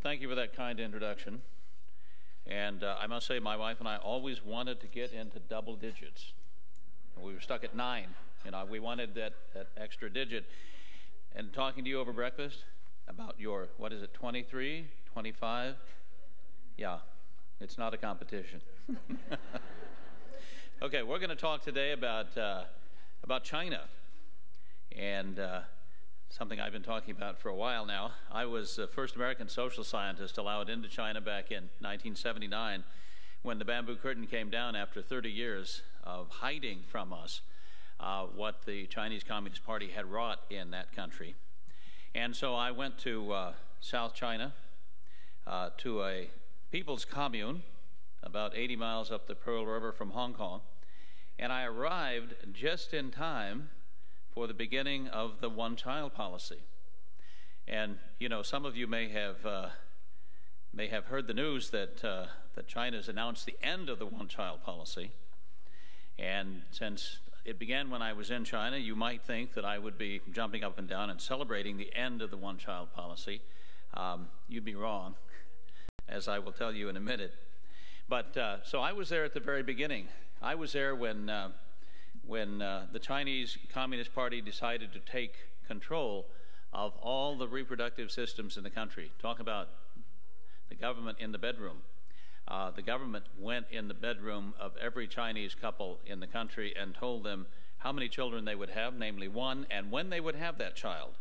Thank you for that kind introduction. And I must say, my wife and I always wanted to get into double digits. We were stuck at 9. We wanted that extra digit. And talking to you over breakfast about your, 23, 25? Yeah, it's not a competition. Okay, we're going to talk today about China. And something I've been talking about for a while now. I was the first American social scientist allowed into China back in 1979 when the bamboo curtain came down after 30 years of hiding from us what the Chinese Communist Party had wrought in that country. And so I went to South China to a people's commune about 80 miles up the Pearl River from Hong Kong, and I arrived just in time for the beginning of the one-child policy. And some of you may have heard the news that China has announced the end of the one-child policy. And since it began when I was in China, you might think that I would be jumping up and down and celebrating the end of the one-child policy. You'd be wrong, as I will tell you in a minute. But so I was there at the very beginning. I was there when the Chinese Communist Party decided to take control of all the reproductive systems in the country. Talk about the government in the bedroom. The government went in the bedroom of every Chinese couple in the country and told them how many children they would have, namely one, and when they would have that child.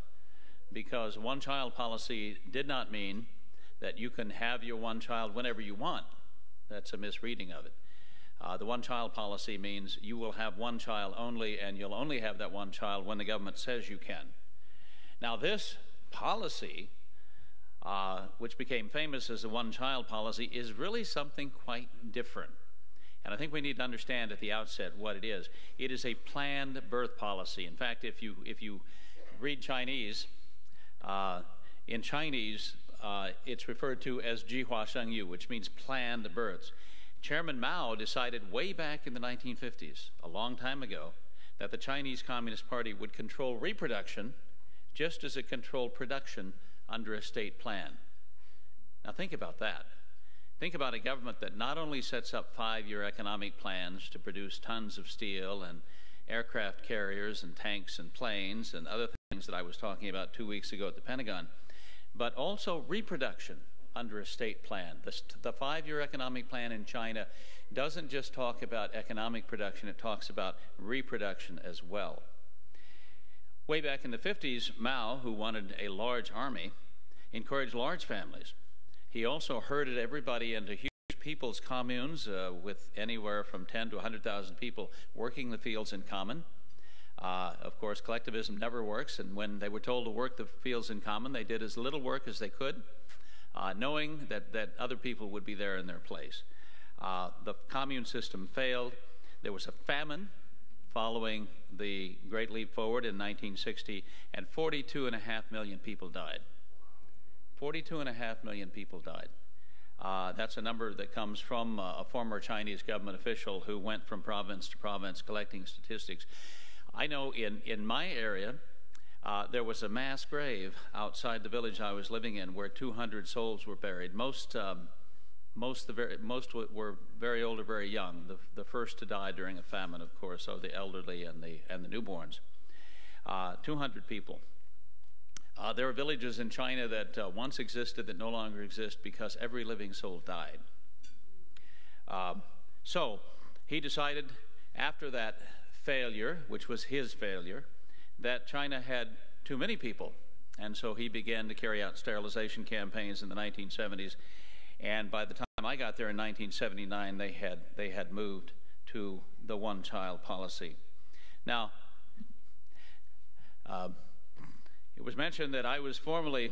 Because one-child policy did not mean that you can have your one child whenever you want. That's a misreading of it. The one-child policy means you will have one child only, and you'll only have that one child when the government says you can. Now, this policy, which became famous as the one-child policy, is really something quite different. And I think we need to understand at the outset what it is. It is a planned birth policy. In fact, if you read Chinese, in Chinese, it's referred to as 计划生育, which means planned births. Chairman Mao decided way back in the 1950s, a long time ago, that the Chinese Communist Party would control reproduction just as it controlled production under a state plan. Now think about that. Think about a government that not only sets up 5-year economic plans to produce tons of steel and aircraft carriers and tanks and planes and other things that I was talking about 2 weeks ago at the Pentagon, but also reproduction under a state plan. The 5-year economic plan in China doesn't just talk about economic production, it talks about reproduction as well. Way back in the 50s, Mao, who wanted a large army, encouraged large families. He also herded everybody into huge people's communes with anywhere from 10 to 100,000 people working the fields in common. Of course, collectivism never works, and when they were told to work the fields in common, they did as little work as they could, knowing that other people would be there in their place. The commune system failed. There was a famine following the Great Leap Forward in 1960, and 42.5 million people died. 42.5 million people died. That's a number that comes from a former Chinese government official who went from province to province collecting statistics. I know in my area, there was a mass grave outside the village I was living in where 200 souls were buried. Most were very old or very young. The first to die during a famine, of course, are the elderly and the newborns. 200 people. There are villages in China that once existed that no longer exist because every living soul died. So he decided after that failure, which was his failure, that China had too many people. And so he began to carry out sterilization campaigns in the 1970s. And by the time I got there in 1979, they had moved to the one-child policy. Now, it was mentioned that I was formerly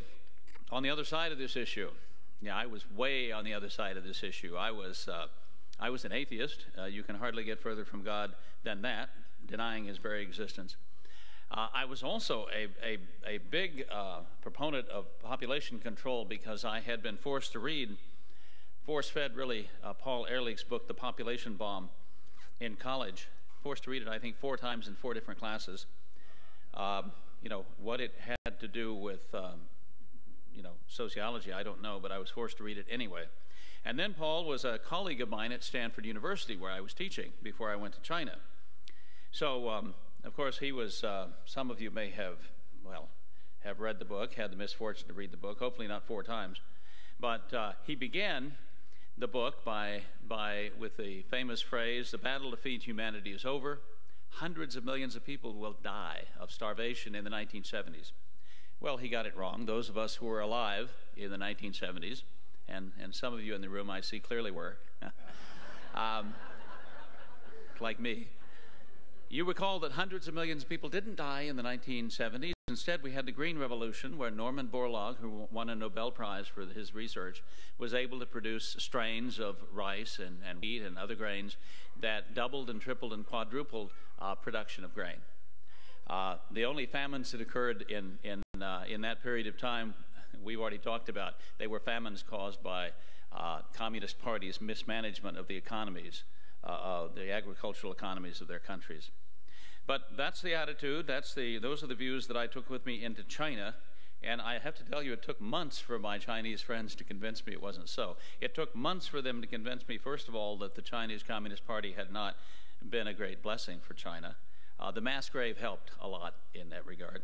on the other side of this issue. Yeah, I was way on the other side of this issue. I was an atheist. You can hardly get further from God than that, denying his very existence. I was also a big proponent of population control because I had been forced to read, force-fed really, Paul Ehrlich's book, The Population Bomb, in college. Forced to read it, I think, 4 times in 4 different classes. What it had to do with sociology, I don't know, but I was forced to read it anyway. And then Paul was a colleague of mine at Stanford University, where I was teaching before I went to China. So, of course, he was, some of you may have read the book, had the misfortune to read the book, hopefully not 4 times. But he began the book with the famous phrase, "The battle to feed humanity is over. Hundreds of millions of people will die of starvation in the 1970s. Well, he got it wrong. Those of us who were alive in the 1970s, and some of you in the room I see clearly were, like me, you recall that hundreds of millions of people didn't die in the 1970s. Instead, we had the Green Revolution, where Norman Borlaug, who won a Nobel Prize for his research, was able to produce strains of rice and wheat and other grains that doubled and tripled and quadrupled production of grain. The only famines that occurred in that period of time, we've already talked about. They were famines caused by communist parties' mismanagement of the economies, the agricultural economies of their countries. But that's the attitude, those are the views that I took with me into China, and I have to tell you, it took months for my Chinese friends to convince me it wasn't so. It took months for them to convince me, first of all, that the Chinese Communist Party had not been a great blessing for China. The mass grave helped a lot in that regard.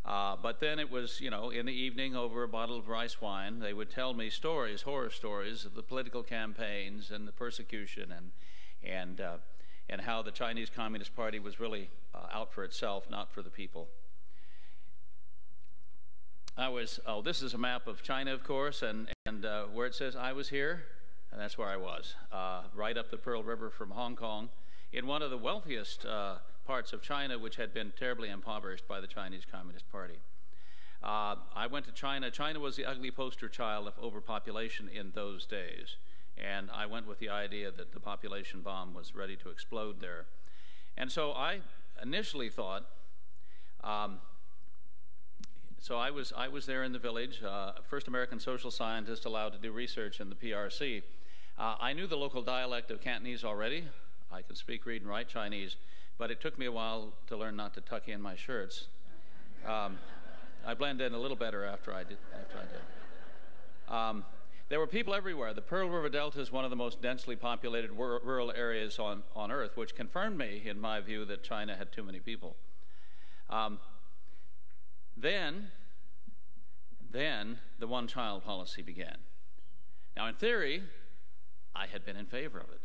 But then it was, in the evening over a bottle of rice wine, they would tell me stories, horror stories of the political campaigns and the persecution and how the Chinese Communist Party was really out for itself, not for the people. This is a map of China, of course, and where it says I was here, and that's where I was, right up the Pearl River from Hong Kong, in one of the wealthiest parts of China, which had been terribly impoverished by the Chinese Communist Party. I went to China. China was the ugly poster child of overpopulation in those days. And I went with the idea that the population bomb was ready to explode there. And so I initially thought, so I was there in the village, first American social scientist allowed to do research in the PRC. I knew the local dialect of Cantonese already. I could speak, read, and write Chinese, but it took me a while to learn not to tuck in my shirts. I blended in a little better after I did. There were people everywhere. The Pearl River Delta is one of the most densely populated rural areas on Earth, which confirmed me in my view that China had too many people. Then the one-child policy began. Now, in theory, I had been in favor of it.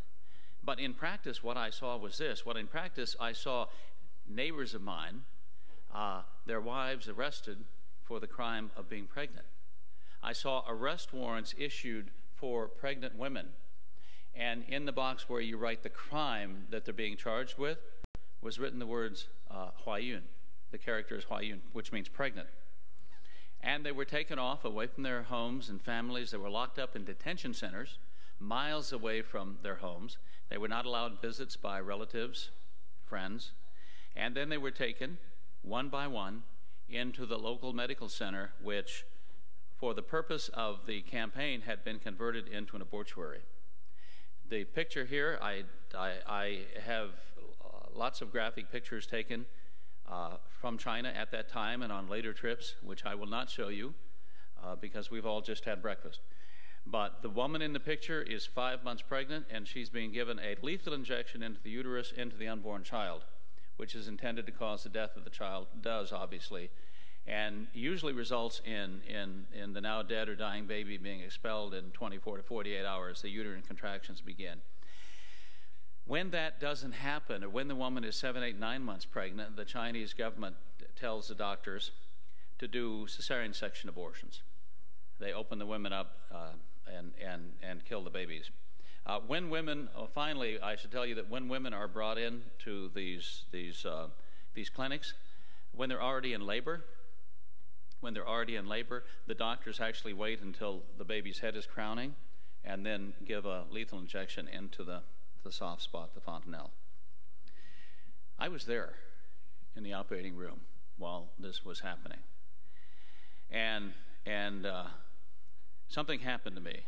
But in practice, what I saw was this. In practice, I saw neighbors of mine, their wives arrested for the crime of being pregnant. I saw arrest warrants issued for pregnant women. And in the box where you write the crime that they're being charged with was written the words Huayun. The character is Huayun, which means pregnant. And they were taken off away from their homes and families. They were locked up in detention centers miles away from their homes. They were not allowed visits by relatives, friends. And then they were taken one by one into the local medical center, which for the purpose of the campaign had been converted into an abortuary. The picture here, I have lots of graphic pictures taken from China at that time and on later trips, which I will not show you because we've all just had breakfast. But the woman in the picture is 5 months pregnant, and she's being given a lethal injection into the uterus, into the unborn child, which is intended to cause the death of the child, does obviously, and usually results in the now dead or dying baby being expelled in 24 to 48 hours. The uterine contractions begin. When that doesn't happen, or when the woman is 7, 8, 9 months pregnant, the Chinese government tells the doctors to do cesarean section abortions. They open the women up and kill the babies. When women, finally, I should tell you that when women are brought in to these clinics, when they're already in labor, the doctors actually wait until the baby's head is crowning and then give a lethal injection into the soft spot, the fontanelle. I was there in the operating room while this was happening. And something happened to me.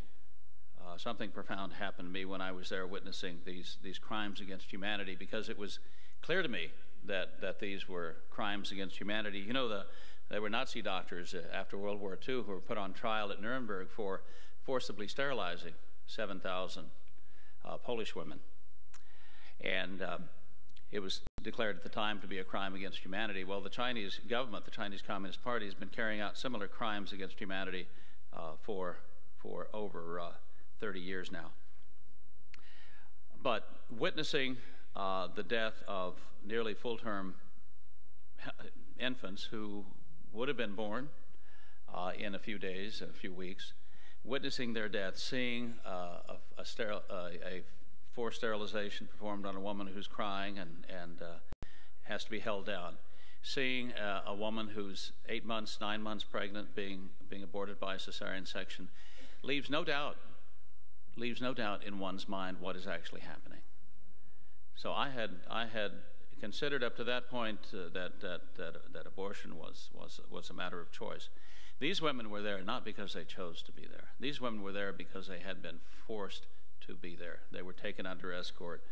Something profound happened to me when I was there witnessing these crimes against humanity, because it was clear to me that these were crimes against humanity. You know, there were Nazi doctors after World War II who were put on trial at Nuremberg for forcibly sterilizing 7,000 Polish women. And it was declared at the time to be a crime against humanity. Well, the Chinese government, the Chinese Communist Party, has been carrying out similar crimes against humanity for over 30 years now. But witnessing the death of nearly full-term infants who would have been born in a few days, a few weeks, witnessing their death, seeing a forced sterilization performed on a woman who's crying and has to be held down, seeing a woman who's 8 months, 9 months pregnant being aborted by a cesarean section, leaves no doubt in one's mind what is actually happening. So I had considered up to that point that abortion was a matter of choice. These women were there not because they chose to be there. These women were there because they had been forced to be there. They were taken under escort.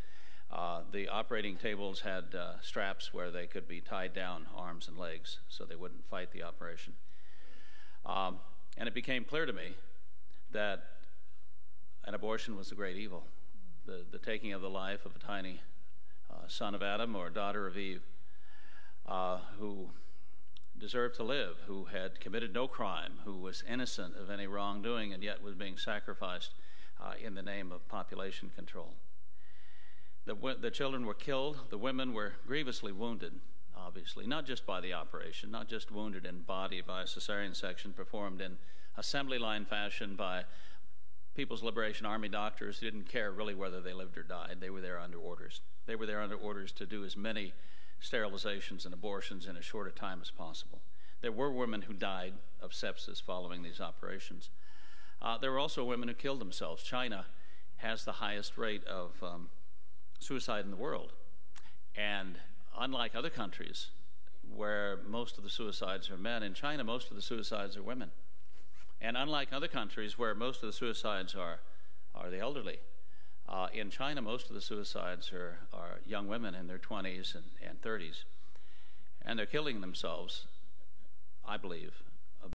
The operating tables had straps where they could be tied down, arms and legs, so they wouldn't fight the operation. And it became clear to me that an abortion was a great evil. The taking of the life of a tiny son of Adam or daughter of Eve who deserved to live, who had committed no crime, who was innocent of any wrongdoing and yet was being sacrificed in the name of population control. The children were killed. The women were grievously wounded, obviously, not just by the operation, not just wounded in body by a cesarean section performed in assembly line fashion by People's Liberation Army doctors who didn't care really whether they lived or died. They were there under orders. They were there under orders to do as many sterilizations and abortions in as short a time as possible. There were women who died of sepsis following these operations. There were also women who killed themselves. China has the highest rate of suicide in the world. And unlike other countries where most of the suicides are men, in China most of the suicides are women. And unlike other countries where most of the suicides are the elderly, in China most of the suicides are young women in their 20s and 30s. And they're killing themselves, I believe,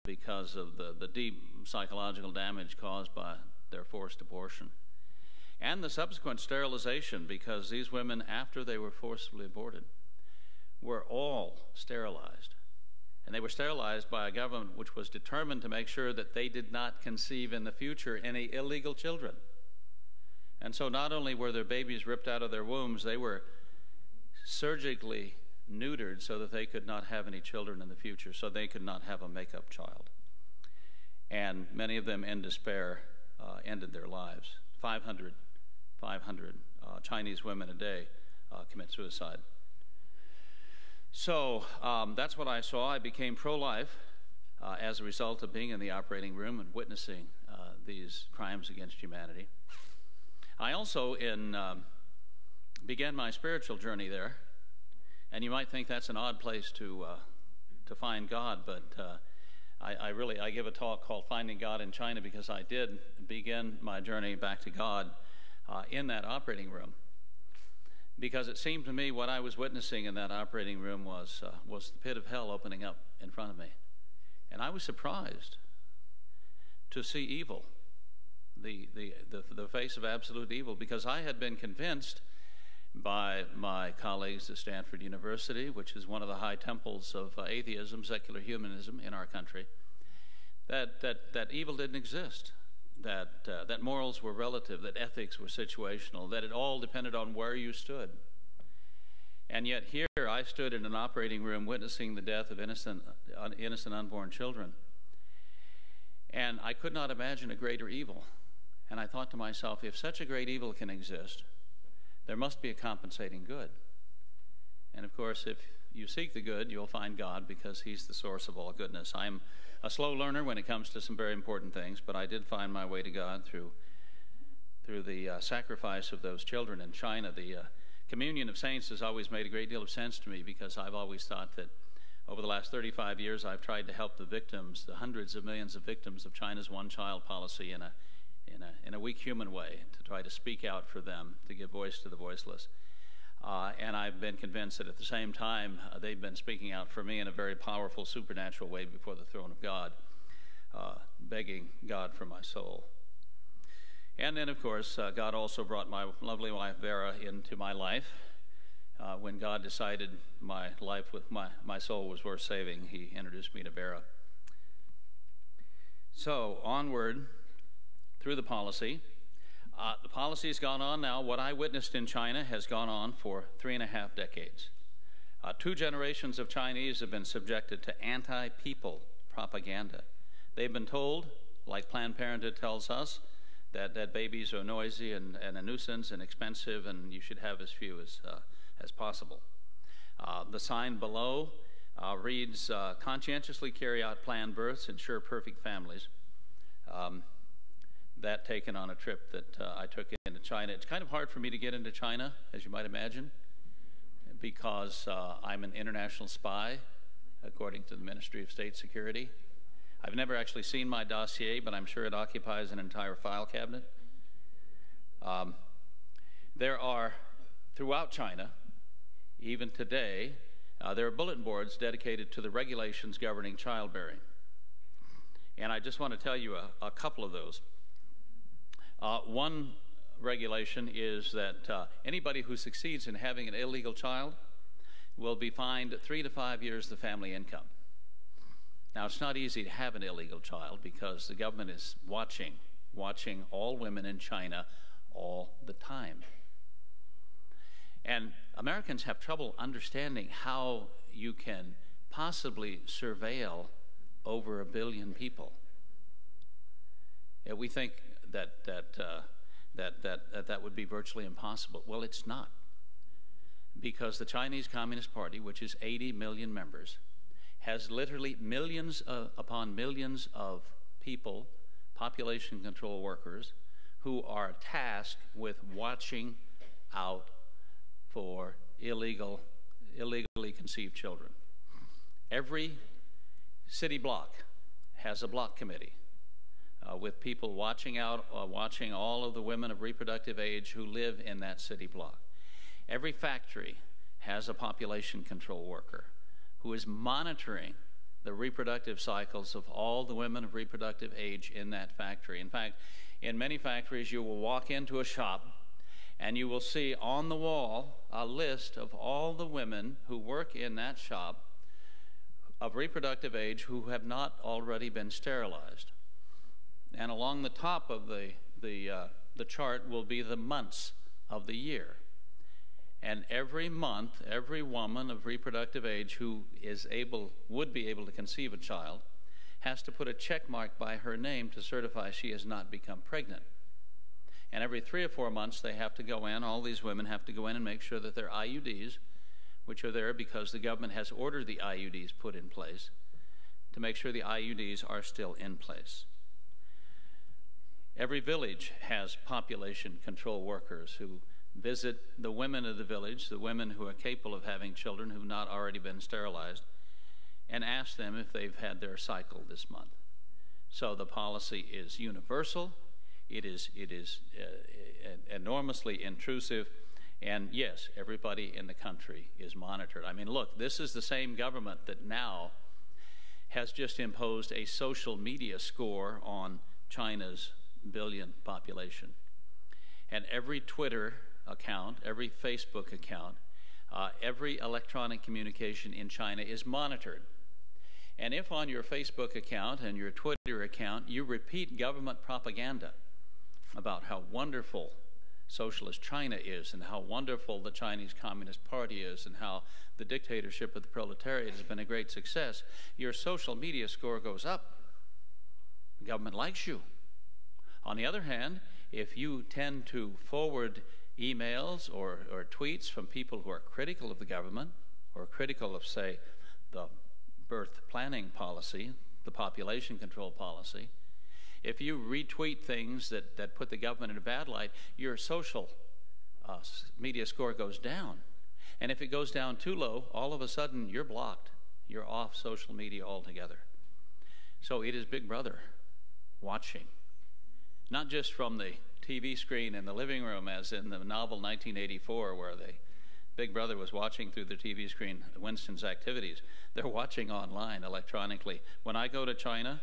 because of the deep psychological damage caused by their forced abortion. And the subsequent sterilization, because these women, after they were forcibly aborted, were all sterilized. And they were sterilized by a government which was determined to make sure that they did not conceive in the future any illegal children. And so not only were their babies ripped out of their wombs, they were surgically neutered so that they could not have any children in the future, so they could not have a make-up child. And many of them, in despair, ended their lives. 500 Chinese women a day commit suicide. So that's what I saw. I became pro-life as a result of being in the operating room and witnessing these crimes against humanity. I also began my spiritual journey there. And you might think that's an odd place to find God, but I give a talk called Finding God in China because I did begin my journey back to God in that operating room. Because it seemed to me what I was witnessing in that operating room was the pit of hell opening up in front of me. And I was surprised to see evil, the face of absolute evil, because I had been convinced by my colleagues at Stanford University, which is one of the high temples of atheism, secular humanism in our country, that evil didn't exist, that morals were relative, that ethics were situational, that it all depended on where you stood. And yet here I stood in an operating room witnessing the death of innocent unborn children. And I could not imagine a greater evil. And I thought to myself, if such a great evil can exist, there must be a compensating good. And of course, if you seek the good, you'll find God, because he's the source of all goodness. I'm a slow learner when it comes to some very important things, but I did find my way to God through the sacrifice of those children in China. The communion of saints has always made a great deal of sense to me, because I've always thought that over the last 35 years I've tried to help the victims, the hundreds of millions of victims of China's one-child policy in a weak human way, to try to speak out for them, to give voice to the voiceless. And I've been convinced that at the same time, they've been speaking out for me in a very powerful, supernatural way before the throne of God, begging God for my soul. And then, of course, God also brought my lovely wife, Vera, into my life. When God decided my life with my soul was worth saving, he introduced me to Vera. So, onward through the policy. The policy has gone on now. What I witnessed in China has gone on for 3.5 decades. 2 generations of Chinese have been subjected to anti-people propaganda. They've been told, like Planned Parenthood tells us, that babies are noisy and a nuisance and expensive, and you should have as few as possible. The sign below reads, conscientiously carry out planned births, ensure perfect families. That taken on a trip that I took into China. It's kind of hard for me to get into China, as you might imagine, because I'm an international spy, according to the Ministry of State Security. I've never actually seen my dossier, but I'm sure it occupies an entire file cabinet. There are, throughout China, even today, there are bulletin boards dedicated to the regulations governing childbearing. And I just want to tell you a couple of those. One regulation is that anybody who succeeds in having an illegal child will be fined 3 to 5 years the family income. Now, it's not easy to have an illegal child because the government is watching all women in China all the time. And Americans have trouble understanding how you can possibly surveil over 1 billion people. We think that would be virtually impossible. Well, it's not, because the Chinese Communist Party, which is 80 million members, has literally millions upon millions of people, population control workers, who are tasked with watching out for illegally conceived children. Every city block has a block committee with people watching all of the women of reproductive age who live in that city block. Every factory has a population control worker who is monitoring the reproductive cycles of all the women of reproductive age in that factory. In fact, in many factories, you will walk into a shop and you will see on the wall a list of all the women who work in that shop of reproductive age who have not already been sterilized. And along the top of the chart will be the months of the year. And every month, every woman of reproductive age who would be able to conceive a child has to put a check mark by her name to certify she has not become pregnant. And every 3 or 4 months they have to go in, all these women have to go in and make sure that their IUDs, which are there because the government has ordered the IUDs put in place, to make sure the IUDs are still in place. Every village has population control workers who visit the women of the village, the women who are capable of having children who have not already been sterilized, and ask them if they've had their cycle this month. So the policy is universal, it is enormously intrusive, and yes, everybody in the country is monitored. I mean, look, this is the same government that now has just imposed a social media score on China's billion population. And every Twitter account, every Facebook account, every electronic communication in China is monitored. And if on your Facebook account and your Twitter account you repeat government propaganda about how wonderful socialist China is and how wonderful the Chinese Communist Party is and how the dictatorship of the proletariat has been a great success, your social media score goes up. The government likes you. On the other hand, if you tend to forward emails or tweets from people who are critical of the government or critical of, say, the birth planning policy, the population control policy, if you retweet things that put the government in a bad light, your social media score goes down. And if it goes down too low, all of a sudden you're blocked. You're off social media altogether. So it is Big Brother watching, not just from the TV screen in the living room as in the novel 1984 where Big Brother was watching through the TV screen Winston's activities. They're watching online electronically. When I go to China,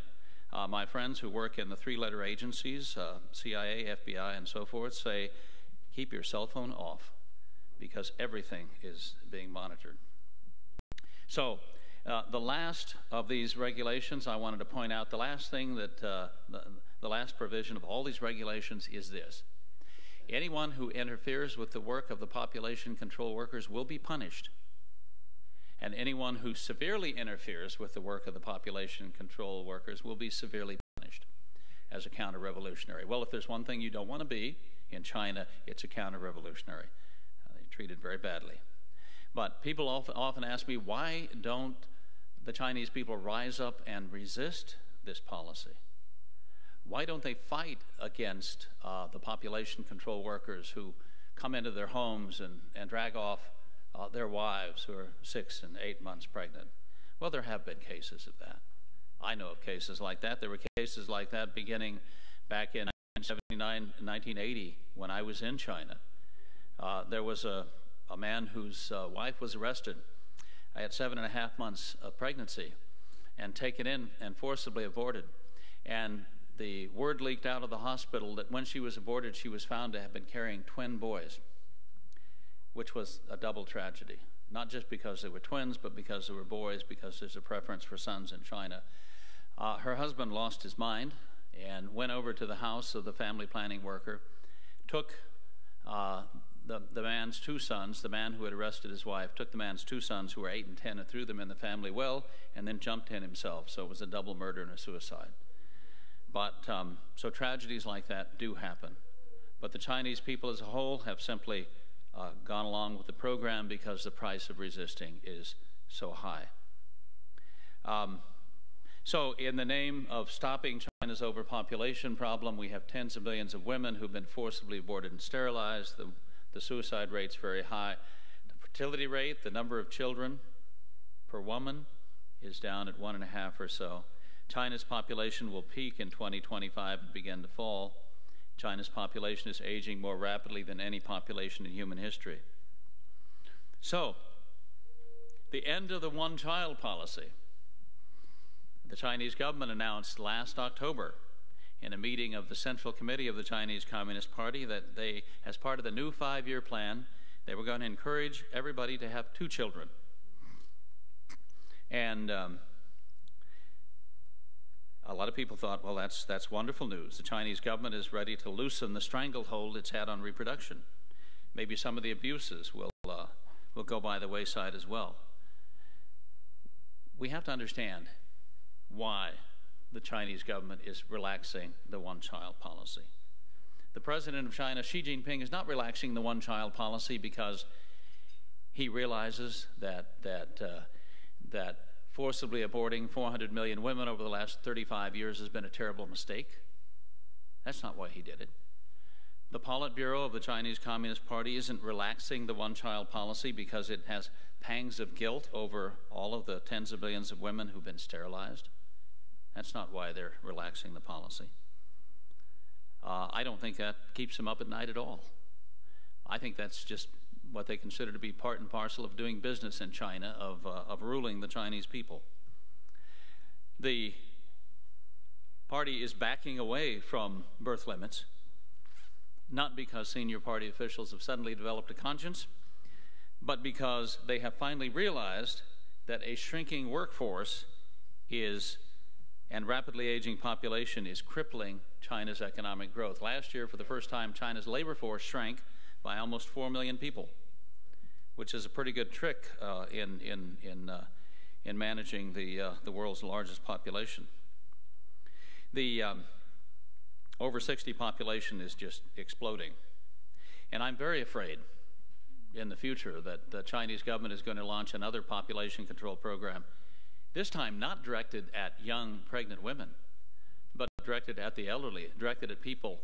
my friends who work in the three-letter agencies, CIA, FBI, and so forth, say, keep your cell phone off because everything is being monitored. So the last of these regulations I wanted to point out, the last thing that, the last provision of all these regulations is this. Anyone who interferes with the work of the population control workers will be punished. And anyone who severely interferes with the work of the population control workers will be severely punished as a counter-revolutionary. Well, if there's one thing you don't want to be in China, it's a counter-revolutionary. They're treated very badly. But people often ask me, why don't the Chinese people rise up and resist this policy? Why don't they fight against the population control workers who come into their homes and drag off their wives who are 6 and 8 months pregnant? Well, there have been cases of that. I know of cases like that. There were cases like that beginning back in 1979, 1980, when I was in China. There was a man whose wife was arrested at 7.5 months of pregnancy and taken in and forcibly aborted. And the word leaked out of the hospital that when she was aborted, she was found to have been carrying twin boys, which was a double tragedy. Not just because they were twins, but because they were boys, because there's a preference for sons in China. Her husband lost his mind and went over to the house of the family planning worker, took the man's 2 sons, the man who had arrested his wife, took the man's 2 sons who were 8 and 10 and threw them in the family well, and then jumped in himself. So it was a double murder and a suicide. But so tragedies like that do happen. But the Chinese people as a whole have simply gone along with the program because the price of resisting is so high. So in the name of stopping China's overpopulation problem, we have tens of millions of women who've been forcibly aborted and sterilized. The suicide rate's very high. The fertility rate, the number of children per woman, is down at 1.5 or so. China's population will peak in 2025 and begin to fall. China's population is aging more rapidly than any population in human history. So, the end of the one-child policy. The Chinese government announced last October in a meeting of the Central Committee of the Chinese Communist Party that they, as part of the new 5-year plan, they were going to encourage everybody to have 2 children. And a lot of people thought, well, that's wonderful news. The Chinese government is ready to loosen the stranglehold it's had on reproduction. Maybe some of the abuses will go by the wayside as well. We have to understand why the Chinese government is relaxing the one-child policy. The president of China, Xi Jinping, is not relaxing the one-child policy because he realizes that forcibly aborting 400 million women over the last 35 years has been a terrible mistake. That's not why he did it. The Politburo of the Chinese Communist Party isn't relaxing the one-child policy because it has pangs of guilt over all of the tens of millions of women who've been sterilized. That's not why they're relaxing the policy. I don't think that keeps them up at night at all. I think that's just what they consider to be part and parcel of doing business in China, of ruling the Chinese people. The party is backing away from birth limits, not because senior party officials have suddenly developed a conscience, but because they have finally realized that a shrinking workforce and rapidly aging population is crippling China's economic growth. Last year, for the first time, China's labor force shrank by almost 4 million people, which is a pretty good trick in managing the world's largest population. The over 60 population is just exploding, and I'm very afraid in the future that the Chinese government is going to launch another population control program, this time not directed at young pregnant women, but directed at the elderly, directed at people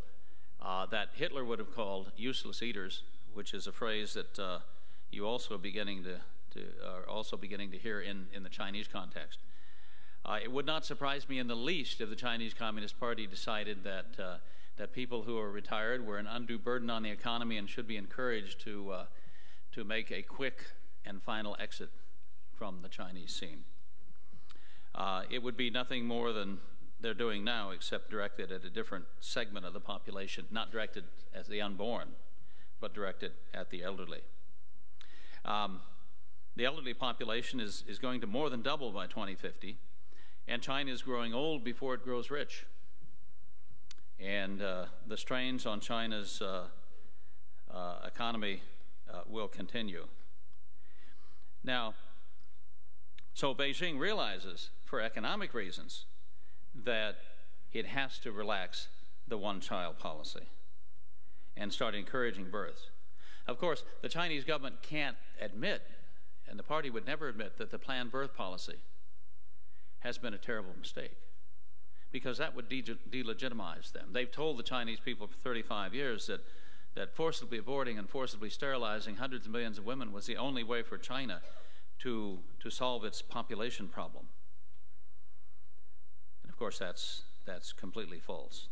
that Hitler would have called useless eaters, which is a phrase that you also are beginning to hear in the Chinese context. It would not surprise me in the least if the Chinese Communist Party decided that people who are retired were an undue burden on the economy and should be encouraged to to make a quick and final exit from the Chinese scene. It would be nothing more than they're doing now, except directed at a different segment of the population, not directed at the unborn, but directed at the elderly. The elderly population is going to more than double by 2050, and China is growing old before it grows rich. And the strains on China's economy will continue. Now, so Beijing realizes, for economic reasons, that it has to relax the one-child policy and start encouraging births. Of course, the Chinese government can't admit, and the party would never admit, that the planned birth policy has been a terrible mistake, because that would delegitimize them. They've told the Chinese people for 35 years that forcibly aborting and forcibly sterilizing hundreds of millions of women was the only way for China to solve its population problem. And of course, that's completely false.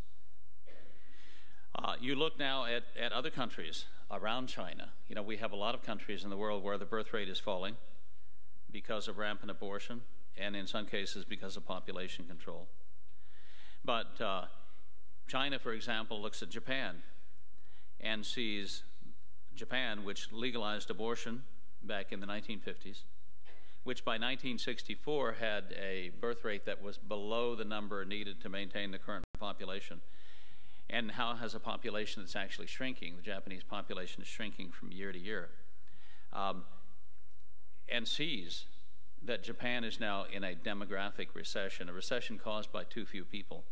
You look now at other countries around China. You know, we have a lot of countries in the world where the birth rate is falling because of rampant abortion, and in some cases because of population control. But China, for example, looks at Japan and sees Japan, which legalized abortion back in the 1950s, which by 1964 had a birth rate that was below the number needed to maintain the current population, and how has a population that's actually shrinking. The Japanese population is shrinking from year to year, and sees that Japan is now in a demographic recession, a recession caused by too few people.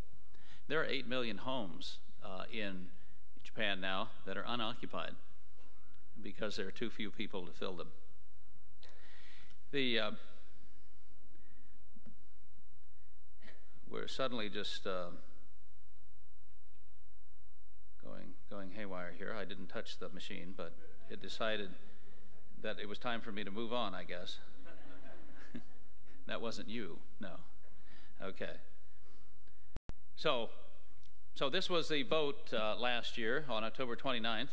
There are 8 million homes in Japan now that are unoccupied because there are too few people to fill them. We're suddenly just going haywire here. I didn't touch the machine, but it decided that it was time for me to move on, I guess. That wasn't you, no. Okay. So this was the vote last year on October 29th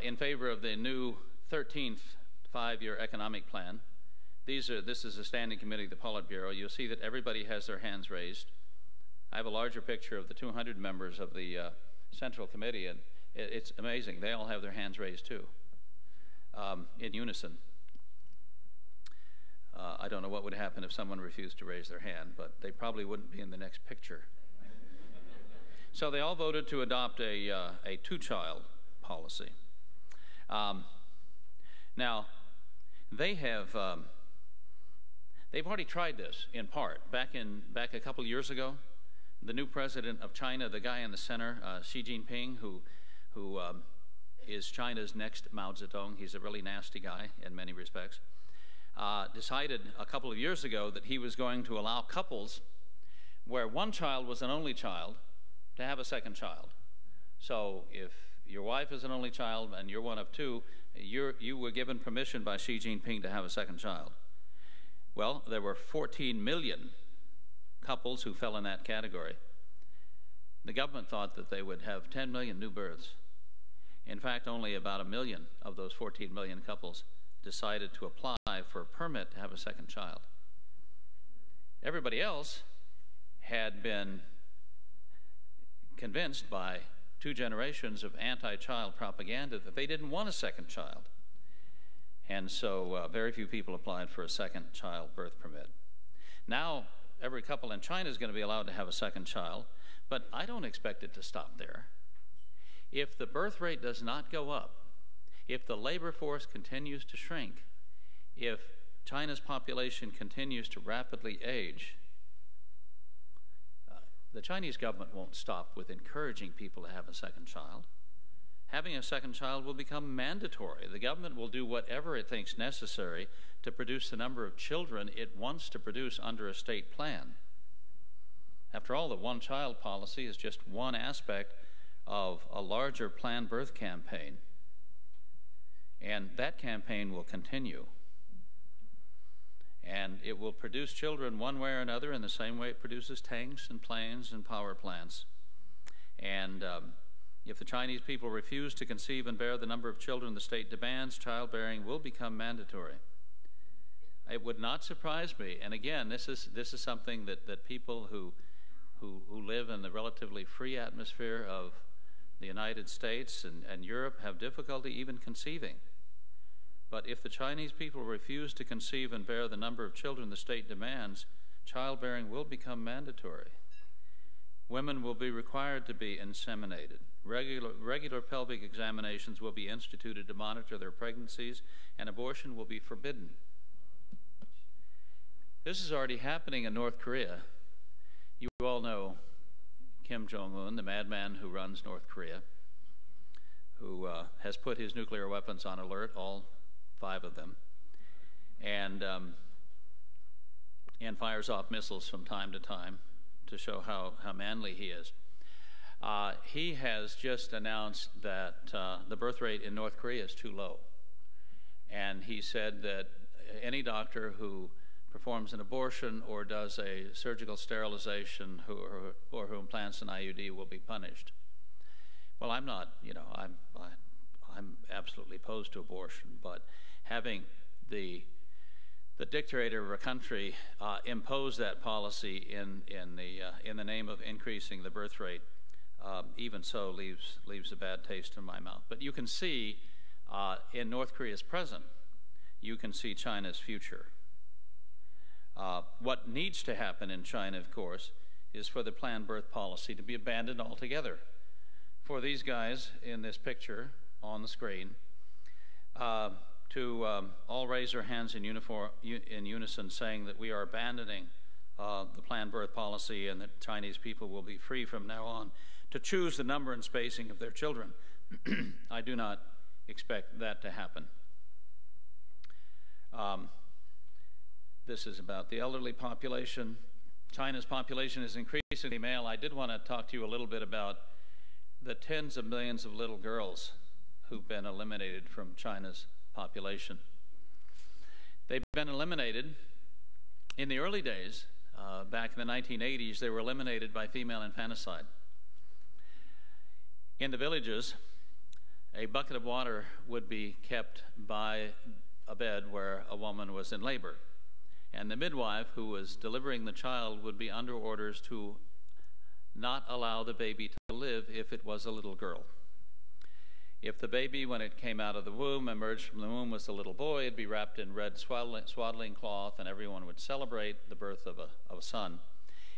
in favor of the new 13th five-year economic plan. This is a standing committee of the Politburo. You'll see that everybody has their hands raised. I have a larger picture of the 200 members of the Central Committee, and it's amazing. They all have their hands raised too, in unison. I don't know what would happen if someone refused to raise their hand, but they probably wouldn't be in the next picture. So they all voted to adopt a two-child policy. Now, they've already tried this in part. Back a couple years ago, the new president of China, the guy in the center, Xi Jinping, who is China's next Mao Zedong, he's a really nasty guy in many respects, decided a couple of years ago that he was going to allow couples where one child was an only child to have a second child. So if your wife is an only child and you're one of two, you were given permission by Xi Jinping to have a second child. Well, there were 14 million couples who fell in that category. The government thought that they would have 10 million new births. In fact, only about 1 million of those 14 million couples decided to apply for a permit to have a second child. Everybody else had been convinced by 2 generations of anti-child propaganda that they didn't want a second child. And so very few people applied for a second child birth permit. Now, every couple in China is going to be allowed to have a second child, but I don't expect it to stop there. If the birth rate does not go up, if the labor force continues to shrink, if China's population continues to rapidly age, the Chinese government won't stop with encouraging people to have a second child. Having a second child will become mandatory. The government will do whatever it thinks necessary to produce the number of children it wants to produce under a state plan. After all, the one-child policy is just one aspect of a larger planned birth campaign. And that campaign will continue. And it will produce children one way or another in the same way it produces tanks and planes and power plants. And If the Chinese people refuse to conceive and bear the number of children the state demands, childbearing will become mandatory. It would not surprise me, and again, this is something that people who live in the relatively free atmosphere of the United States and Europe have difficulty even conceiving. But if the Chinese people refuse to conceive and bear the number of children the state demands, childbearing will become mandatory. Women will be required to be inseminated. Regular pelvic examinations will be instituted to monitor their pregnancies, and abortion will be forbidden. This is already happening in North Korea. You all know Kim Jong-un, the madman who runs North Korea, who has put his nuclear weapons on alert, all 5 of them, and fires off missiles from time to time to show how manly he is. He has just announced that the birth rate in North Korea is too low. And he said that any doctor who performs an abortion or does a surgical sterilization or who implants an IUD will be punished. Well, I'm not, I'm absolutely opposed to abortion, but having the dictator of a country impose that policy in the name of increasing the birth rate, even so leaves a bad taste in my mouth. But you can see in North Korea's present, you can see China's future. What needs to happen in China, of course, is for the planned birth policy to be abandoned altogether. For these guys in this picture on the screen to all raise their hands in unison, saying that we are abandoning the planned birth policy and that Chinese people will be free from now on to choose the number and spacing of their children. I do not expect that to happen. This is about the elderly population. China's population is increasingly male. I did want to talk to you a little bit about the tens of millions of little girls who've been eliminated from China's population. They've been eliminated in the early days. Back in the 1980s, they were eliminated by female infanticide. In the villages, a bucket of water would be kept by a bed where a woman was in labor. And the midwife who was delivering the child would be under orders to not allow the baby to live if it was a little girl. If the baby, when it came out of the womb, emerged from the womb was a little boy, it'd be wrapped in red swaddling cloth, and everyone would celebrate the birth of a son.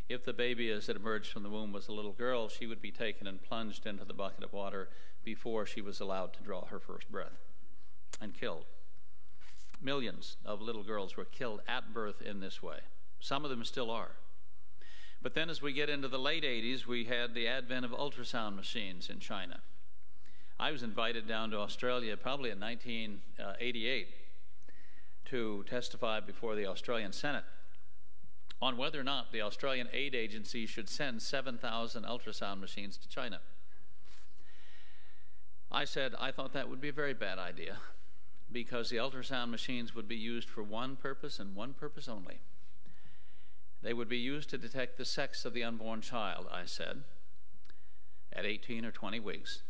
If the baby, as it emerged from the womb, was a little girl, she would be taken and plunged into the bucket of water before she was allowed to draw her first breath and killed. Millions of little girls were killed at birth in this way. Some of them still are. But then as we get into the late 80s, we had the advent of ultrasound machines in China. I was invited down to Australia probably in 1988 to testify before the Australian Senate on whether or not the Australian Aid Agency should send 7,000 ultrasound machines to China. I said I thought that would be a very bad idea, because the ultrasound machines would be used for one purpose and one purpose only. They would be used to detect the sex of the unborn child, I said, at 18 or 20 weeks.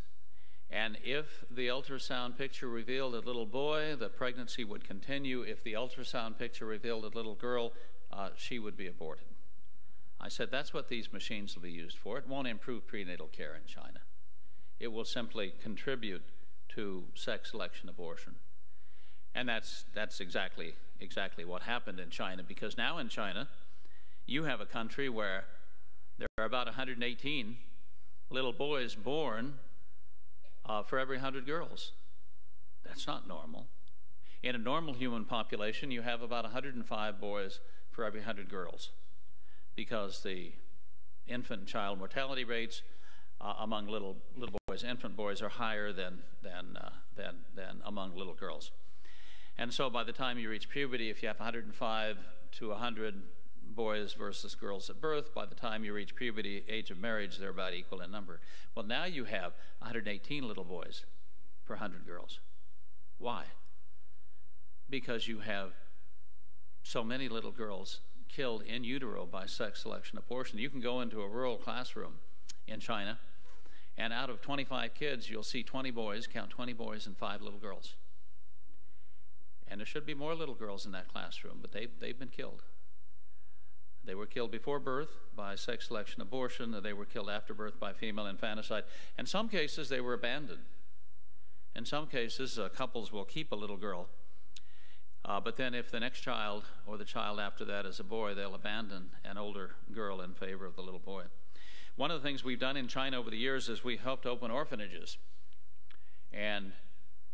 And if the ultrasound picture revealed a little boy, the pregnancy would continue. If the ultrasound picture revealed a little girl, she would be aborted. I said, that's what these machines will be used for. It won't improve prenatal care in China. It will simply contribute to sex selection abortion. And that's exactly what happened in China, because now in China, you have a country where there are about 118 little boys born for every 100 girls. That's not normal. In a normal human population, you have about 105 boys for every 100 girls, because the infant and child mortality rates among little boys, infant boys, are higher than among little girls. And so by the time you reach puberty, if you have 105 to 100 boys versus girls at birth, by the time you reach puberty, age of marriage, they're about equal in number. Well, now you have 118 little boys per 100 girls. Why? Because you have so many little girls killed in utero by sex selection abortion. You can go into a rural classroom in China, And out of 25 kids, you'll see 20 boys, count 20 boys and 5 little girls. And there should be more little girls in that classroom, but they've been killed. They were killed before birth by sex selection abortion, or they were killed after birth by female infanticide. In some cases, they were abandoned. In some cases, couples will keep a little girl, but then if the next child or the child after that is a boy, they'll abandon an older girl in favor of the little boy. One of the things we've done in China over the years is we helped open orphanages. And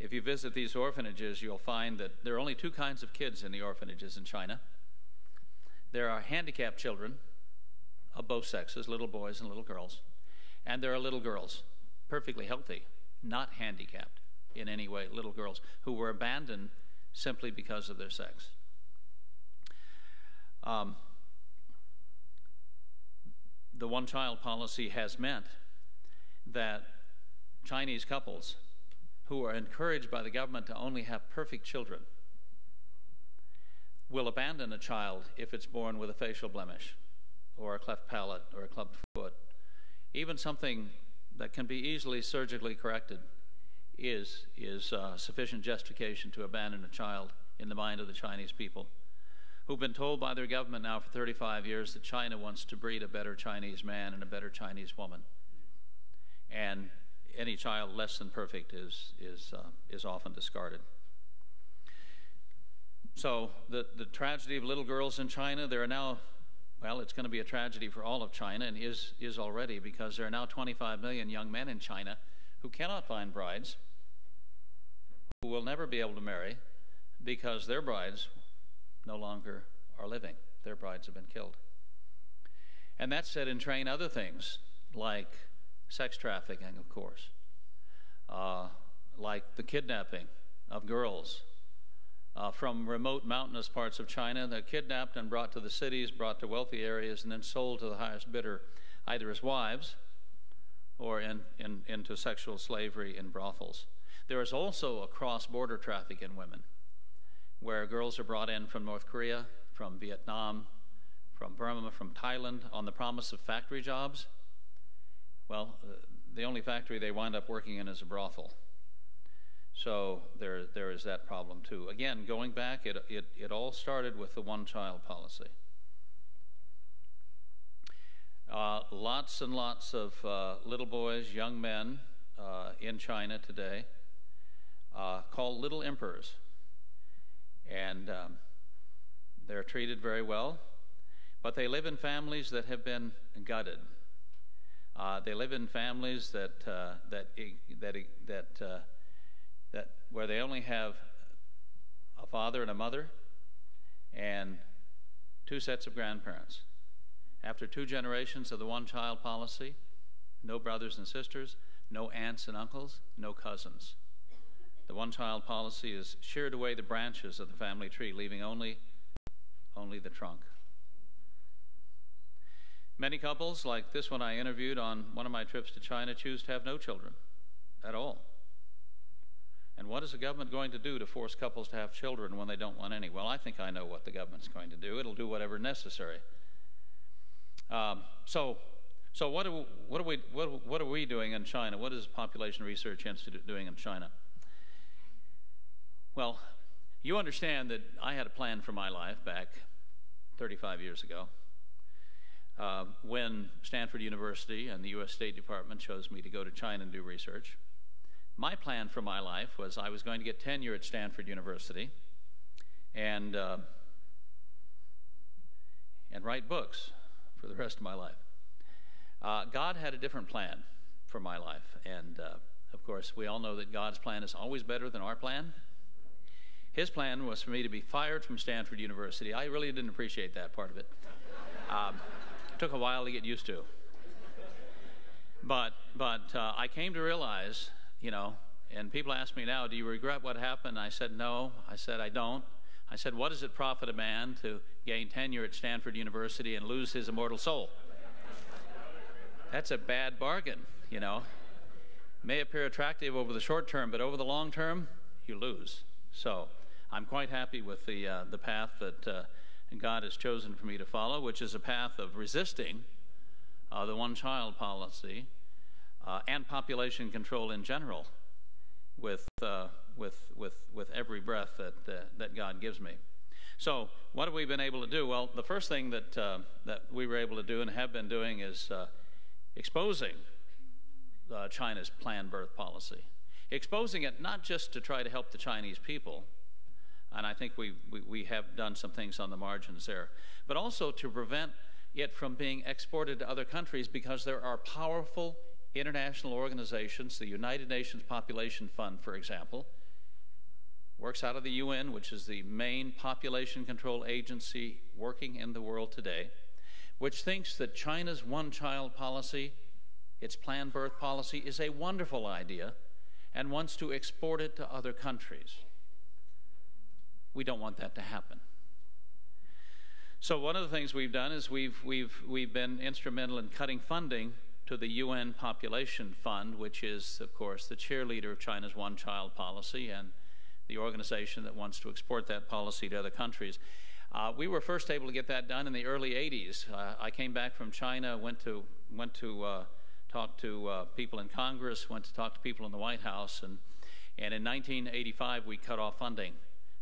if you visit these orphanages, you'll find that there are only 2 kinds of kids in the orphanages in China. There are handicapped children of both sexes, little boys and little girls. And there are little girls, perfectly healthy, not handicapped in any way, little girls who were abandoned simply because of their sex. The one-child policy has meant that Chinese couples who are encouraged by the government to only have perfect children will abandon a child if it's born with a facial blemish or a cleft palate or a clubbed foot. Even something that can be easily surgically corrected is sufficient justification to abandon a child in the mind of the Chinese people, who've been told by their government now for 35 years that China wants to breed a better Chinese man and a better Chinese woman. And any child less than perfect is often discarded. So the tragedy of little girls in China, there are now, well, it's going to be a tragedy for all of China, and is already, because there are now 25 million young men in China who cannot find brides, who will never be able to marry because their brides no longer are living. Their brides have been killed. And that set in train other things, like sex trafficking, of course, like the kidnapping of girls from remote mountainous parts of China. They're kidnapped and brought to the cities, brought to wealthy areas, and then sold to the highest bidder, either as wives or into sexual slavery in brothels. There is also a cross-border traffic in women, where girls are brought in from North Korea, from Vietnam, from Burma, from Thailand, on the promise of factory jobs. Well, the only factory they wind up working in is a brothel. So there is that problem too. Again, going back, it all started with the one-child policy. Lots and lots of little boys, young men in China today called little emperors. And they're treated very well, but they live in families that have been gutted. They live in families that where they only have a father and a mother and 2 sets of grandparents. After 2 generations of the one-child policy, no brothers and sisters, no aunts and uncles, no cousins. The one-child policy has sheared away the branches of the family tree, leaving only the trunk. Many couples, like this one I interviewed on one of my trips to China, choose to have no children at all. And what is the government going to do to force couples to have children when they don't want any? Well, I think I know what the government's going to do. It'll do whatever necessary. So what are we doing in China? What is the Population Research Institute doing in China? Well, you understand that I had a plan for my life back 35 years ago when Stanford University and the U.S. State Department chose me to go to China and do research. My plan for my life was I was going to get tenure at Stanford University and write books for the rest of my life. God had a different plan for my life, and of course we all know that God's plan is always better than our plan. His plan was for me to be fired from Stanford University. I really didn't appreciate that part of it. It took a while to get used to. But I came to realize, you know, and people ask me now, do you regret what happened? I said, no. I said, I don't. I said, what does it profit a man to gain tenure at Stanford University and lose his immortal soul? That's a bad bargain, you know. May appear attractive over the short term, but over the long term, you lose. So I'm quite happy with the path that God has chosen for me to follow, which is a path of resisting the one-child policy, and population control in general with every breath that God gives me. So what have we been able to do? Well, the first thing that we were able to do and have been doing is exposing China's planned birth policy. Exposing it not just to try to help the Chinese people, and I think we have done some things on the margins there, but also to prevent it from being exported to other countries, because there are powerful international organizations. The United Nations Population Fund, for example, works out of the UN, which is the main population control agency working in the world today, which thinks that China's one-child policy, its planned birth policy, is a wonderful idea and wants to export it to other countries. We don't want that to happen. So one of the things we've done is we've been instrumental in cutting funding to the UN Population Fund, which is, of course, the cheerleader of China's one-child policy and the organization that wants to export that policy to other countries. We were first able to get that done in the early 80s. I came back from China, went to talk to people in Congress, went to talk to people in the White House, and in 1985 we cut off funding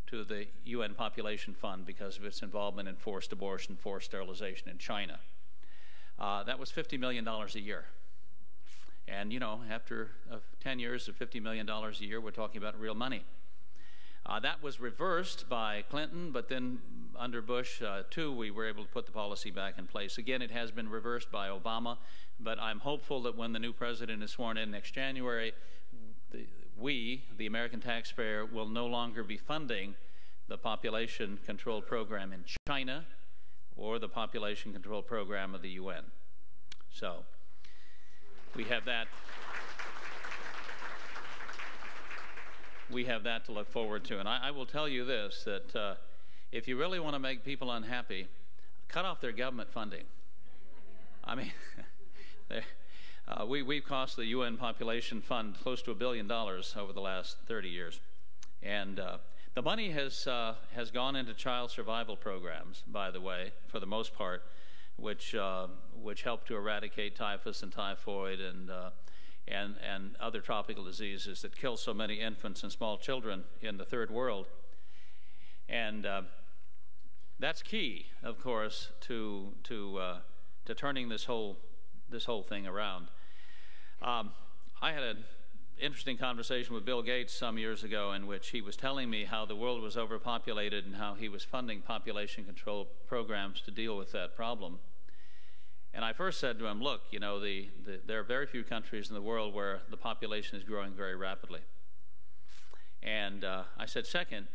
to the UN Population Fund because of its involvement in forced abortion, forced sterilization in China. That was $50 million a year. And, you know, after 10 years of $50 million a year, we're talking about real money. That was reversed by Clinton, but then under Bush, too, we were able to put the policy back in place. Again, it has been reversed by Obama, but I'm hopeful that when the new president is sworn in next January, we, the American taxpayer, will no longer be funding the population control program in China or the population control program of the UN. So we have that. We have that to look forward to. And I will tell you this, that if you really want to make people unhappy, cut off their government funding. I mean, we've cost the UN Population Fund close to $1 billion over the last 30 years. And the money has gone into child survival programs, by the way, for the most part, which help to eradicate typhus and typhoid and other tropical diseases that kill so many infants and small children in the third world. And that's key, of course, to turning this whole thing around. I had an interesting conversation with Bill Gates some years ago in which he was telling me how the world was overpopulated and how he was funding population control programs to deal with that problem. And I first said to him, look, you know, there are very few countries in the world where the population is growing very rapidly. And I said, second,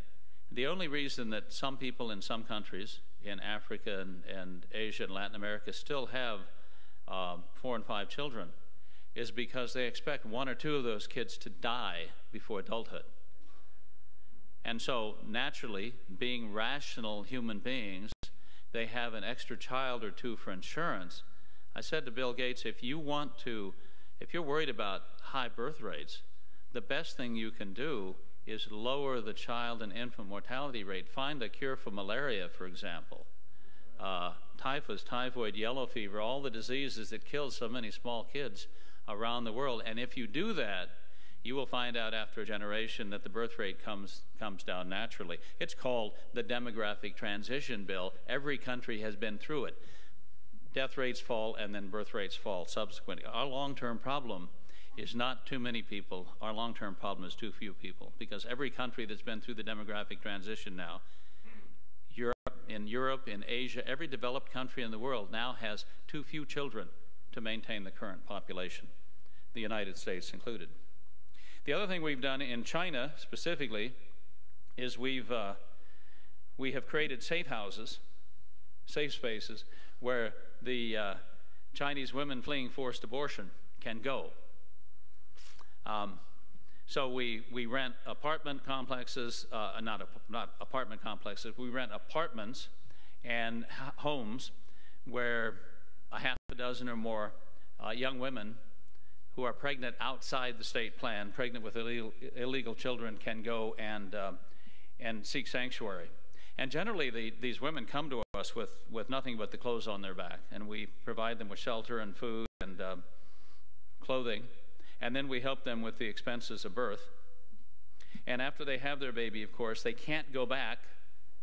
the only reason that some people in some countries in Africa and Asia and Latin America still have 4 and 5 children is because they expect 1 or 2 of those kids to die before adulthood. And so, naturally, being rational human beings, they have an extra child or 2 for insurance. I said to Bill Gates, if you're worried about high birth rates, the best thing you can do is lower the child and infant mortality rate. Find a cure for malaria, for example. Typhus, typhoid, yellow fever, all the diseases that kill so many small kids around the world. And if you do that, you will find out after a generation that the birth rate comes down naturally. It's called the demographic transition bill. Every country has been through it. Death rates fall and then birth rates fall subsequently. Our long-term problem is not too many people. Our long-term problem is too few people, because every country that's been through the demographic transition now, Europe, in Asia, every developed country in the world now has too few children to maintain the current population, the United States included. The other thing we've done in China specifically is we have created safe houses, safe spaces, where the Chinese women fleeing forced abortion can go. So we rent apartment complexes, not apartment complexes, we rent apartments and homes where a half a dozen or more young women who are pregnant outside the state plan, pregnant with illegal children, can go and seek sanctuary. And generally these women come to us with nothing but the clothes on their back, and we provide them with shelter and food and clothing. and then we help them with the expenses of birth. And after they have their baby, of course, they can't go back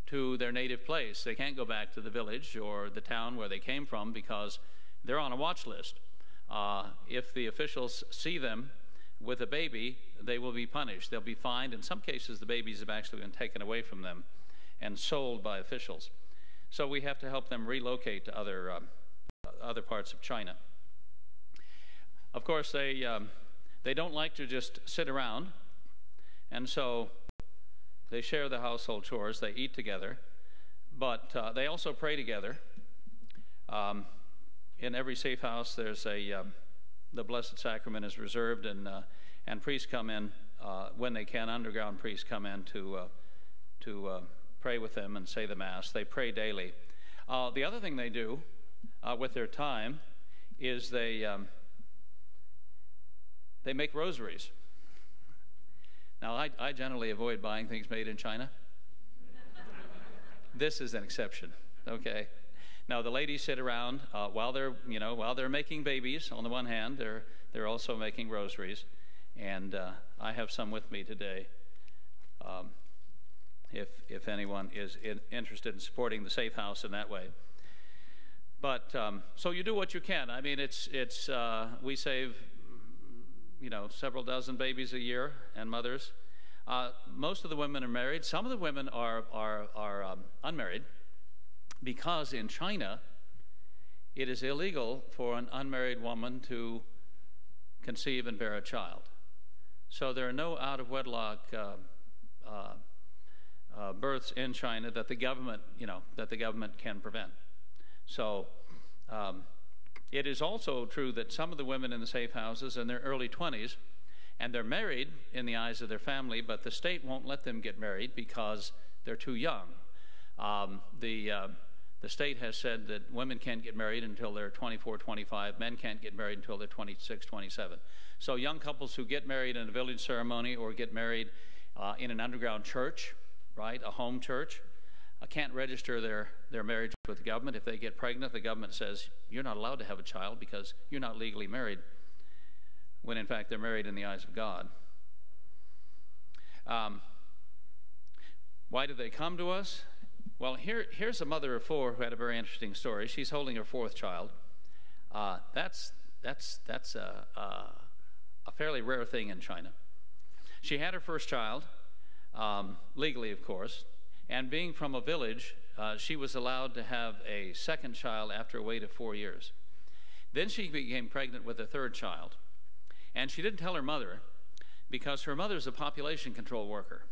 to their native place. They can't go back to the village or the town where they came from because they're on a watch list. If the officials see them with a baby, they will be punished. They'll be fined. In some cases, the babies have actually been taken away from them and sold by officials. So we have to help them relocate to other parts of China. Of course, they don't like to just sit around, and so they share the household chores. They eat together, but they also pray together. In every safe house, there's the Blessed Sacrament is reserved, and priests come in when they can. Underground priests come in to pray with them and say the Mass. They pray daily. The other thing they do with their time is they make rosaries. Now, I generally avoid buying things made in China. This is an exception, okay? Now, the ladies sit around while they're making babies. On the one hand, they're also making rosaries, and I have some with me today. If anyone is interested in supporting the Safe House in that way. But so you do what you can. I mean, we save several dozen babies a year and mothers. Most of the women are married. Some of the women are unmarried, because in China it is illegal for an unmarried woman to conceive and bear a child. So there are no out-of-wedlock births in China that the government can prevent. So it is also true that some of the women in the safe houses in their early 20s, and they're married in the eyes of their family, but the state won't let them get married because they're too young. The state has said that women can't get married until they're 24, 25. Men can't get married until they're 26, 27. So young couples who get married in a village ceremony or get married in an underground church, right, a home church, can't register their marriage with the government. If they get pregnant, the government says, you're not allowed to have a child because you're not legally married, when in fact they're married in the eyes of God. Why do they come to us? Well, here's a mother of four who had a very interesting story. She's holding her fourth child. That's a fairly rare thing in China. She had her first child, legally, of course, and being from a village, she was allowed to have a second child after a wait of 4 years. Then she became pregnant with a third child, and she didn't tell her mother because her mother's a population control worker.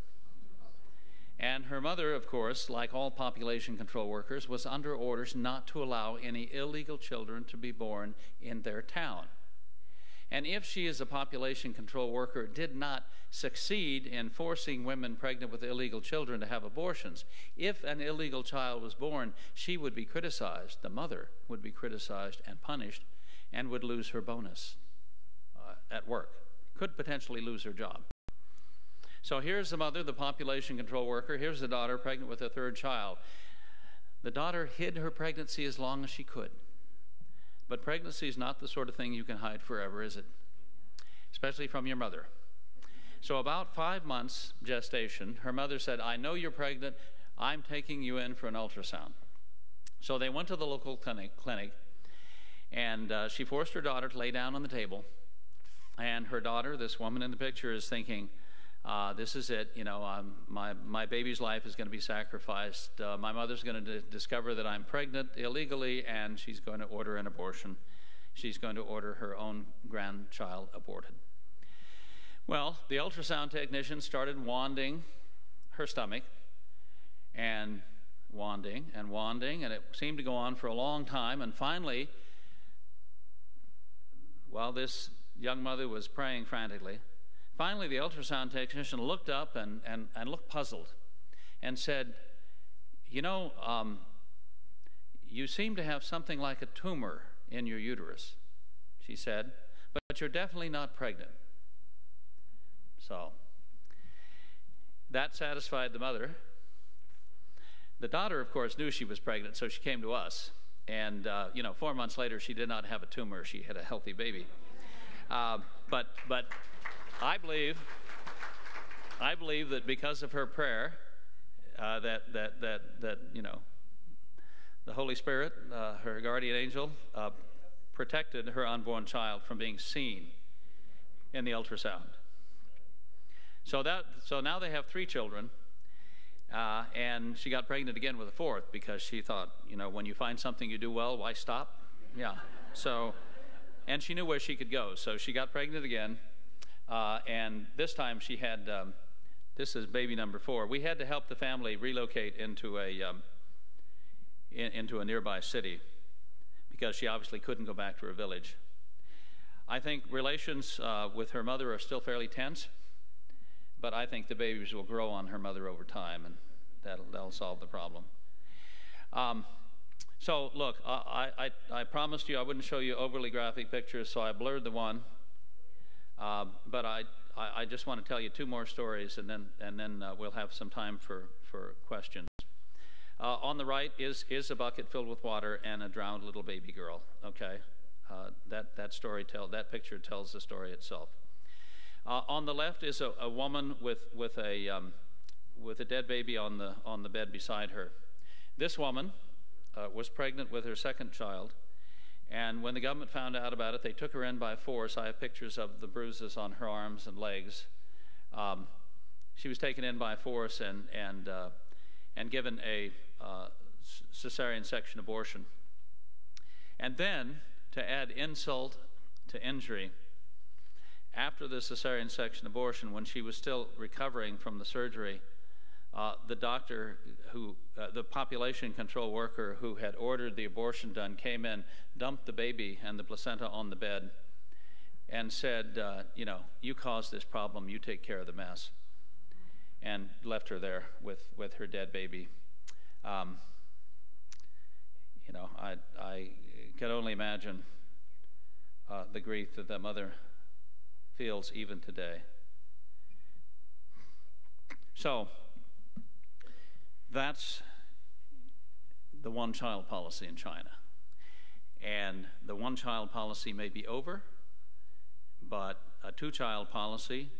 And her mother, of course, like all population control workers, was under orders not to allow any illegal children to be born in their town. And if she, as a population control worker, did not succeed in forcing women pregnant with illegal children to have abortions, if an illegal child was born, she would be criticized. The mother would be criticized and punished and would lose her bonus at work, could potentially lose her job. So here's the mother, the population control worker. Here's the daughter, pregnant with a third child. The daughter hid her pregnancy as long as she could. But pregnancy is not the sort of thing you can hide forever, is it? Especially from your mother. So about 5 months gestation, her mother said, I know you're pregnant. I'm taking you in for an ultrasound. So they went to the local clinic, and she forced her daughter to lay down on the table. And her daughter, this woman in the picture, is thinking, this is it, my baby's life is going to be sacrificed. My mother's going to discover that I'm pregnant illegally, and she's going to order an abortion. She's going to order her own grandchild aborted. Well, the ultrasound technician started wanding her stomach, and wanding, and it seemed to go on for a long time, and finally, while this young mother was praying frantically, finally, the ultrasound technician looked up and looked puzzled and said, you seem to have something like a tumor in your uterus, she said, but you're definitely not pregnant. So that satisfied the mother. The daughter, of course, knew she was pregnant, so she came to us. And, 4 months later, she did not have a tumor. She had a healthy baby. But I believe that because of her prayer, that you know, the Holy Spirit, her guardian angel, protected her unborn child from being seen in the ultrasound. So now they have 3 children, and she got pregnant again with a 4th because she thought, you know, when you find something you do well, why stop? Yeah. So, and she knew where she could go, so she got pregnant again, and this time she had. This is baby number 4. We had to help the family relocate into a nearby city because she obviously couldn't go back to her village. I think relations with her mother are still fairly tense, but I think the babies will grow on her mother over time, and that'll solve the problem. So look, I promised you I wouldn't show you overly graphic pictures, so I blurred the one. But I just want to tell you 2 more stories, and then we'll have some time for questions. On the right is a bucket filled with water and a drowned little baby girl. Okay, that picture tells the story itself. On the left is a woman with a dead baby on the bed beside her. This woman was pregnant with her 2nd child. And when the government found out about it, they took her in by force. I have pictures of the bruises on her arms and legs. She was taken in by force and given a cesarean section abortion. And then, to add insult to injury, after the cesarean section abortion, when she was still recovering from the surgery, the doctor the population control worker who had ordered the abortion done came in, dumped the baby and the placenta on the bed, and said, you know, you caused this problem, you take care of the mess, and left her there with her dead baby. You know, I can only imagine the grief that that mother feels even today. So, that's the one-child policy in China. And the one-child policy may be over, but a 2-child policy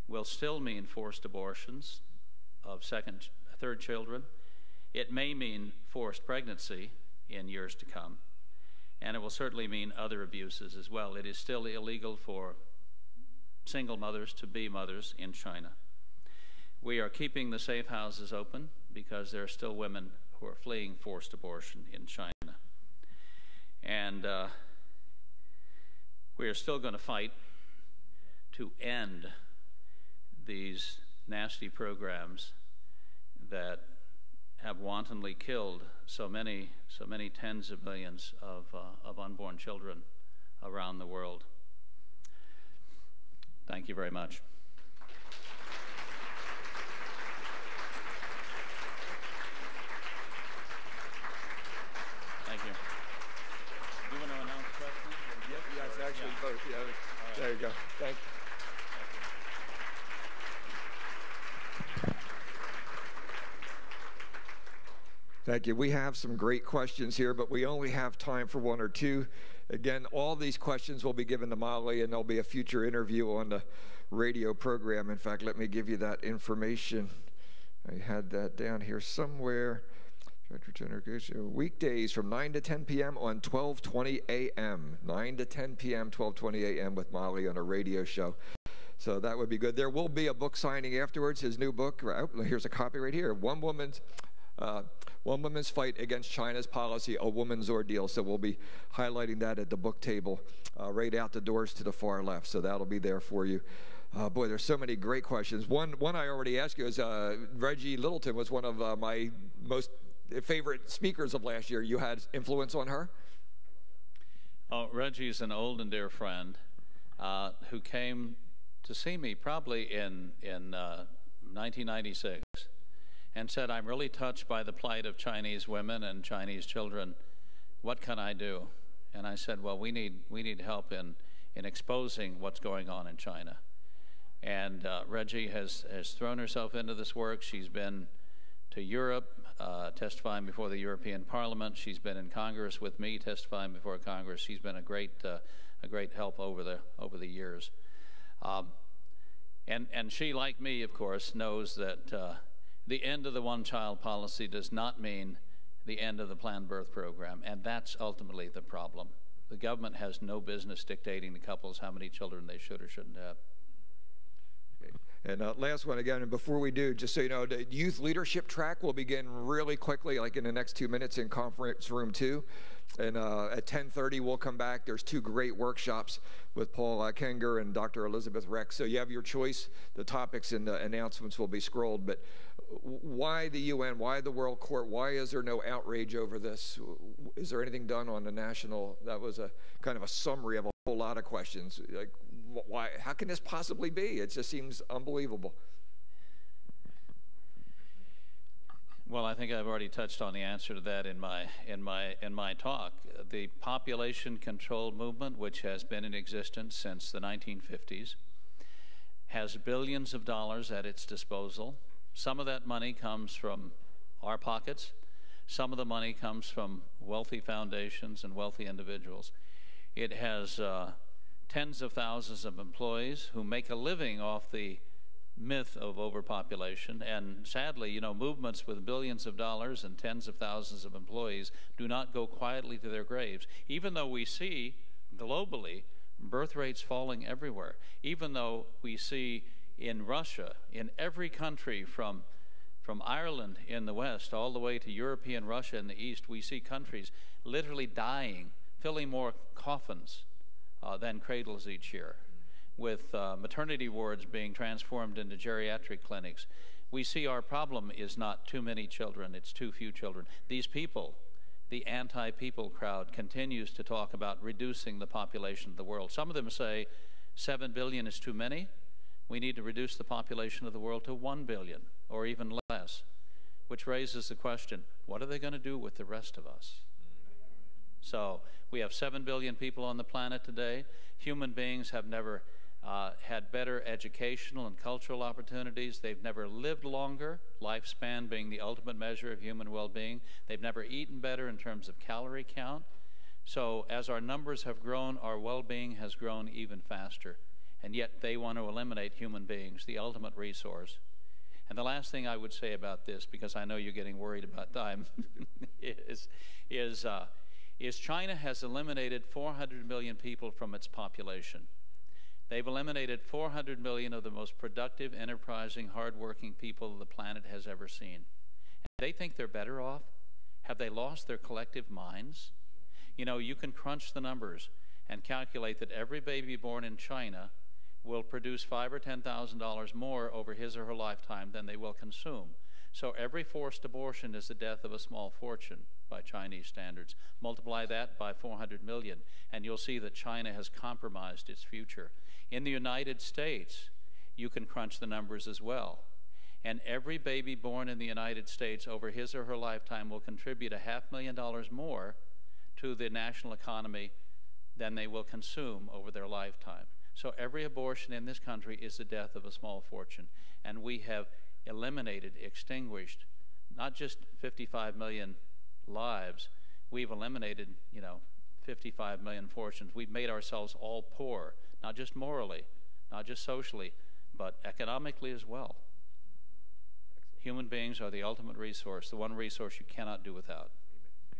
will still mean forced abortions of 2nd, 3rd children. It may mean forced pregnancy in years to come, and it will certainly mean other abuses as well. It is still illegal for single mothers to be mothers in China. We are keeping the safe houses open because there are still women who are fleeing forced abortion in China. And we are still going to fight to end these nasty programs that have wantonly killed so many tens of millions of unborn children around the world. Thank you very much. Thank you. Do you want to announce questions? Yes, actually, both. Yeah. Right. There you go. Thank you. Thank you. We have some great questions here, but we only have time for 1 or 2. Again, all these questions will be given to Molly, and there'll be a future interview on the radio program. In fact, let me give you that information. I had that down here somewhere. Weekdays from 9 to 10 p.m. on 1220 a.m. 9 to 10 p.m., 1220 a.m. with Molly on a radio show. So that would be good. There will be a book signing afterwards, his new book. Oh, here's a copy right here. One Woman's Fight Against China's Policy, A Woman's Ordeal. So we'll be highlighting that at the book table right out the doors to the far left. So that'll be there for you. Boy, there's so many great questions. One I already asked you is Reggie Littleton was one of my most favorite speakers of last year. You had influence on her? Oh, Reggie's an old and dear friend who came to see me probably in 1996 and said, I'm really touched by the plight of Chinese women and Chinese children. What can I do? And I said, well, we need help in exposing what's going on in China. And Reggie has thrown herself into this work. She's been to Europe, testifying before the European Parliament. She's been in Congress with me, testifying before Congress. She's been a great help over the years. And she, like me, of course, knows that the end of the one-child policy does not mean the end of the planned birth program, and that's ultimately the problem. The government has no business dictating to couples how many children they should or shouldn't have. Okay. And last one again, and before we do, just so you know, the youth leadership track will begin really quickly, like in the next 2 minutes in conference room 2. And at 10:30, we'll come back. There's 2 great workshops with Paul Kenger and Dr. Elizabeth Rex. So you have your choice. The topics and the announcements will be scrolled. But why the UN? Why the World Court? Why is there no outrage over this? Is there anything done on the national? That was a kind of a summary of a whole lot of questions. Like, why? How can this possibly be? It just seems unbelievable. Well, I think I've already touched on the answer to that in my talk. The population control movement, which has been in existence since the 1950s, has billions of dollars at its disposal. Some of that money comes from our pockets. Some of the money comes from wealthy foundations and wealthy individuals. It has tens of thousands of employees who make a living off the myth of overpopulation, and sadly, movements with billions of dollars and tens of thousands of employees do not go quietly to their graves, even though we see globally birth rates falling everywhere, even though we see in Russia, in every country from Ireland in the west all the way to European Russia in the east, we see countries literally dying, filling more coffins than cradles each year, with maternity wards being transformed into geriatric clinics. We see our problem is not too many children, it's too few children. These people, the anti-people crowd, continues to talk about reducing the population of the world. Some of them say 7 billion is too many. We need to reduce the population of the world to 1 billion or even less, which raises the question, what are they going to do with the rest of us? So we have 7 billion people on the planet today. Human beings have never had better educational and cultural opportunities. They've never lived longer, lifespan being the ultimate measure of human well-being. They've never eaten better in terms of calorie count. So as our numbers have grown, our well-being has grown even faster. And yet they want to eliminate human beings, the ultimate resource. And the last thing I would say about this, because I know you're getting worried about time, is China has eliminated 400 million people from its population. They've eliminated 400 million of the most productive, enterprising, hardworking people the planet has ever seen. And they think they're better off? Have they lost their collective minds? You can crunch the numbers and calculate that every baby born in China will produce $5,000 or $10,000 more over his or her lifetime than they will consume. So every forced abortion is the death of a small fortune by Chinese standards. Multiply that by 400 million, and you'll see that China has compromised its future. In the United States, you can crunch the numbers as well. And every baby born in the United States over his or her lifetime will contribute $500,000 more to the national economy than they will consume over their lifetime. So every abortion in this country is the death of a small fortune. And we have eliminated, extinguished, not just 55 million lives, we've eliminated, 55 million fortunes. We've made ourselves all poor, not just morally, not just socially, but economically as well. Human beings are the ultimate resource, the one resource you cannot do without.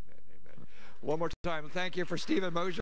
Amen. Amen. Amen. One more time, thank you for Stephen Mosher.